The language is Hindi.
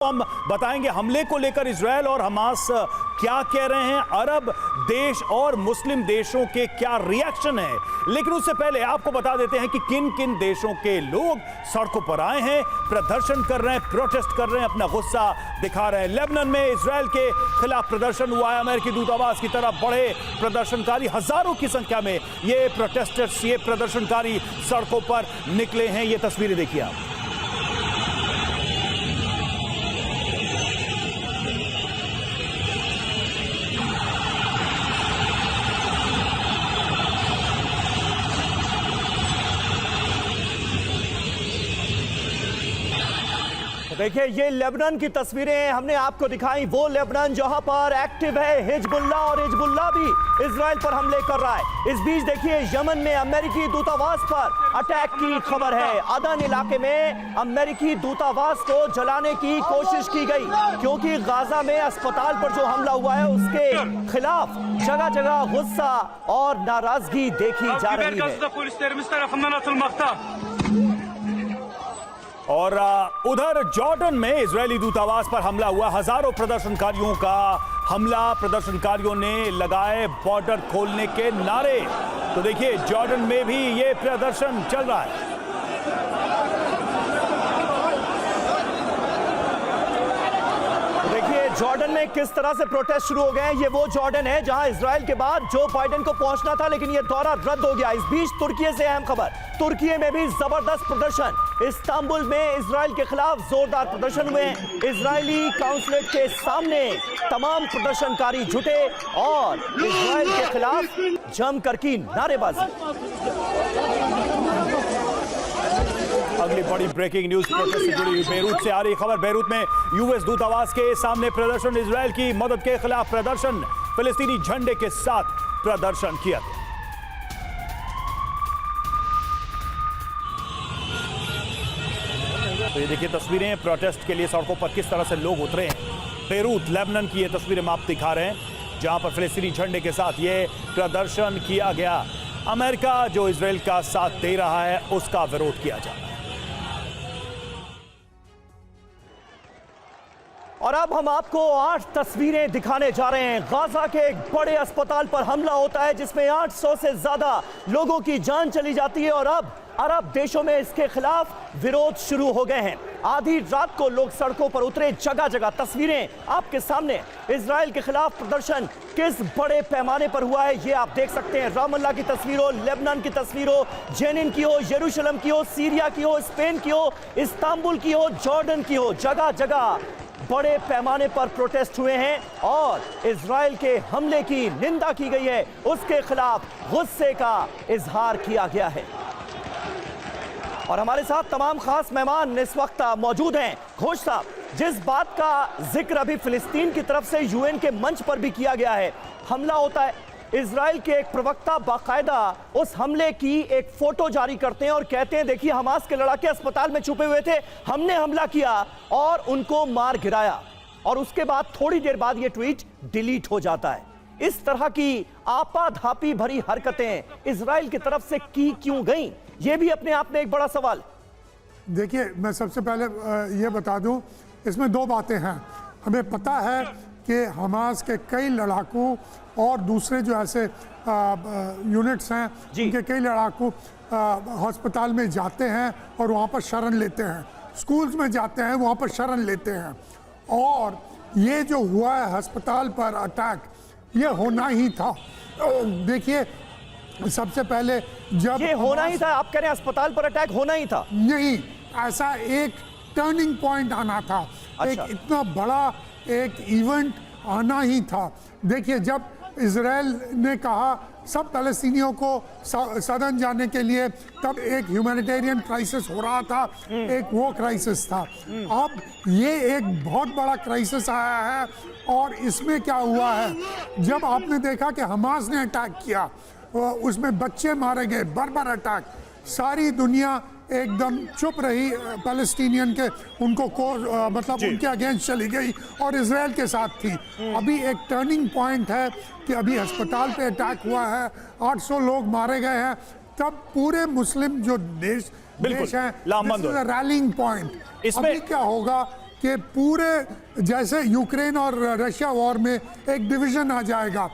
हम बताएंगे हमले को लेकर इजरायल और हमास क्या कह रहे हैं, अरब देश और मुस्लिम देशों के क्या रिएक्शन है। लेकिन उससे पहले आपको बता देते हैं कि किन किन देशों के लोग सड़कों पर आए हैं, प्रदर्शन कर रहे हैं, प्रोटेस्ट कर रहे हैं, अपना गुस्सा दिखा रहे हैं। लेबनान में इजरायल के खिलाफ प्रदर्शन हुआ है। अमेरिकी दूतावास की तरफ बढ़े प्रदर्शनकारी, हजारों की संख्या में ये प्रोटेस्टर्स, ये प्रदर्शनकारी सड़कों पर निकले हैं। ये तस्वीरें देखिए आप। देखिए, ये लेबनान की तस्वीरें हमने आपको दिखाई, वो लेबनान जहां पर एक्टिव है हिजबुल्लाह, और हिजबुल्लाह भी इजराइल पर हमले कर रहा है। इस बीच देखिए, यमन में अमेरिकी दूतावास पर अटैक की खबर है। अदन इलाके में अमेरिकी दूतावास को जलाने की कोशिश की गई, क्योंकि गाजा में अस्पताल पर जो हमला हुआ है उसके खिलाफ जगह जगह गुस्सा और नाराजगी देखी जा रही है। और उधर जॉर्डन में इजरायली दूतावास पर हमला हुआ, हजारों प्रदर्शनकारियों का हमला, प्रदर्शनकारियों ने लगाए बॉर्डर खोलने के नारे। तो देखिए, जॉर्डन में भी ये प्रदर्शन चल रहा है। जॉर्डन में किस तरह से प्रोटेस्ट शुरू हो गए हैं। ये वो जॉर्डन है जहां इजराइल के बाद जो बाइडेन को पहुंचना था, लेकिन ये दौरा रद्द हो गया। इस बीच तुर्की से अहम खबर, तुर्की में भी जबरदस्त प्रदर्शन। इस्तांबुल में इजराइल के खिलाफ जोरदार प्रदर्शन हुए। इजरायली काउंसलेट के सामने तमाम प्रदर्शनकारी जुटे और इजराइल के खिलाफ जमकर की नारेबाजी। अगली बड़ी ब्रेकिंग न्यूज प्रोटेस्ट से जुड़ी हुई बेरूत से आ रही खबर। बेरूत में यूएस दूतावास के सामने प्रदर्शन, इजरायल की मदद के खिलाफ प्रदर्शन, फिलिस्तीनी झंडे के साथ प्रदर्शन किया गया। तो ये देखिए तस्वीरें, प्रोटेस्ट के लिए सड़कों पर किस तरह से लोग उतरे हैं। बेरूत लेबनान की ये तस्वीरें हम आप दिखा रहे हैं, जहां पर फिलिस्तीनी झंडे के साथ ये प्रदर्शन किया गया। अमेरिका जो इजरायल का साथ दे रहा है उसका विरोध किया जा रहा है। और अब हम आपको 8 तस्वीरें दिखाने जा रहे हैं। गाजा के एक बड़े अस्पताल पर हमला होता है जिसमें 800 से ज्यादा लोगों की जान चली जाती है, और अब अरब देशों में इसके खिलाफ विरोध शुरू हो गए हैं। आधी रात को लोग सड़कों पर उतरे, जगह जगह तस्वीरें आपके सामने। इजराइल के खिलाफ प्रदर्शन किस बड़े पैमाने पर हुआ है ये आप देख सकते हैं। रामल्ला की तस्वीर हो, लेबनान की तस्वीर हो, जेनिन की हो, यरूशलेम की हो, सीरिया की हो, स्पेन की हो, इस्तांबुल की हो, जॉर्डन की हो, जगह जगह बड़े पैमाने पर प्रोटेस्ट हुए हैं और इजराइल के हमले की निंदा की गई है, उसके खिलाफ गुस्से का इजहार किया गया है। और हमारे साथ तमाम खास मेहमान इस वक्त मौजूद हैं। घोष साहब, जिस बात का जिक्र अभी फिलिस्तीन की तरफ से यूएन के मंच पर भी किया गया है, हमला होता है, इजराइल के एक प्रवक्ता बाकायदा उस हमले की एक फोटो जारी करते हैं और कहते हैं देखिए, हमास के लड़ाके अस्पताल में छुपे हुए थे, हमने हमला किया और उनको मार गिराया। और उसके बाद थोड़ी देर बाद ये ट्वीट डिलीट हो जाता है। इस तरह की आपाधापी भरी हरकतें इजराइल की तरफ से की क्यों गई, ये भी अपने आप में एक बड़ा सवाल। देखिए, मैं सबसे पहले ये बता दूं, इसमें 2 बातें हैं। हमें पता है कि हमास के कई लड़ाकू और दूसरे जो ऐसे यूनिट्स हैं, उनके कई लड़ाकू अस्पताल में जाते हैं और वहाँ पर शरण लेते हैं, स्कूल्स में जाते हैं, वहाँ पर शरण लेते हैं। और ये जो हुआ है अस्पताल पर अटैक, ये होना ही था। देखिए, सबसे पहले जब ये होना ही था, आप कह रहे हैं अस्पताल पर अटैक होना ही था? नहीं, ऐसा एक टर्निंग पॉइंट आना था। अच्छा। एक इतना बड़ा एक इवेंट आना ही था। देखिए, जब इजराइल ने कहा सब फ़लस्तीनियों को सदन जाने के लिए, तब एक ह्यूमैनिटेरियन क्राइसिस हो रहा था, एक वो क्राइसिस था। अब ये एक बहुत बड़ा क्राइसिस आया है। और इसमें क्या हुआ है, जब आपने देखा कि हमास ने अटैक किया, उसमें बच्चे मारे गए, बर्बर अटैक, सारी दुनिया एकदम चुप रही पैलेस्टीनियन के, उनको मतलब उनके अगेंस्ट चली गई और इजराइल के साथ थी। अभी एक टर्निंग पॉइंट है कि अभी अस्पताल पे अटैक हुआ है, 800 लोग मारे गए हैं, तब पूरे मुस्लिम जो देश है, रैलिंग पॉइंट। इसमें क्या होगा कि पूरे जैसे यूक्रेन और रशिया वॉर में एक डिवीजन आ जाएगा।